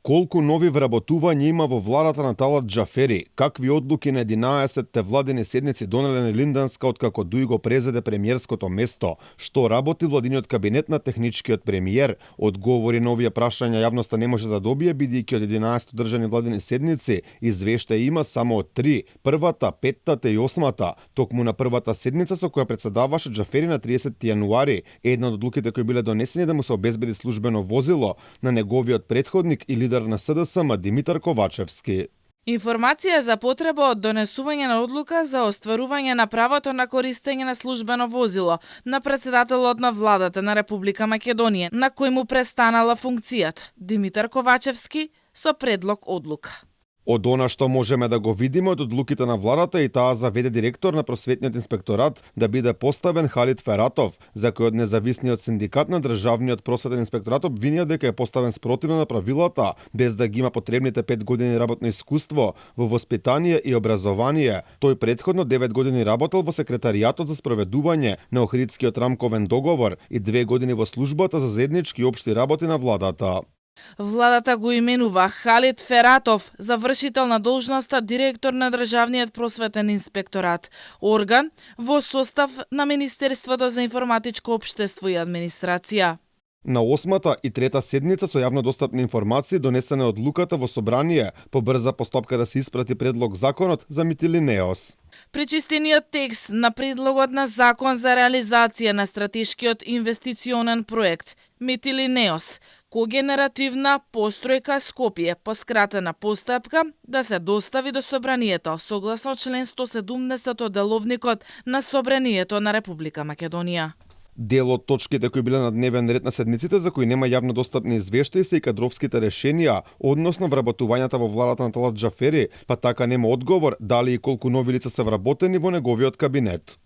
Колку нови вработувања има во владата на Талат Џафери? Какви одлуки на 11-те владени седници донеле Линданска откако Дуј го презеде премиерското место? Што работи владиниот кабинет на техничкиот премиер? Одговори на овие прашања јавноста не може да добие, бидејќи од 11 одржани владени седници извештај има само од 3, првата, петтата и осмата. Токму на првата седница со која претседаваше Џафери на 30 јануари, една од одлуките кои биле донесени да му се обезбеди службено возило на неговиот претходник и лидер на СДСМ Димитар Ковачевски. Информација за потреба од донесување на одлука за остварување на правото на користење на службено возило на претседателот на владата на Република Македонија, на кој му престанала функцијата, Димитар Ковачевски, со предлог одлука. Од она што можеме да го видиме од одлуките на владата и таа заведе директор на просветниот инспекторат да биде поставен Халид Фератов, за кој од независниот синдикат на државниот просветен инспекторат обвинија дека е поставен спротивно на правилата, без да ги има потребните 5 години работно искуство во воспитание и образование. Тој претходно 9 години работел во секретаријатот за спроведување на Охридскиот рамковен договор и 2 години во службата за заеднички општи работи на владата. Владата го именува Халид Фератов за вршител на должноста директор на Државниот просветен инспекторат, орган во состав на Министерството за информатичко општество и администрација. На осмата и трета седница со јавно достапни информации донесена одлуката во собрание по брза постапка да се испрати предлог законот за Митилинеос. Пречистениот текст на предлогот на закон за реализација на стратешкиот инвестиционен проект Митилинеос, когенеративна постројка Скопје по скратена постапка да се достави до собранието согласно член 170 од деловникот на собранието на Република Македонија. Дел од точките кои биле на дневен ред на седниците за кои нема јавно достапни извештаи се и кадровските решенија, односно вработувањата во владата на Талат Џафери, па така нема одговор дали и колку нови лица се вработени во неговиот кабинет.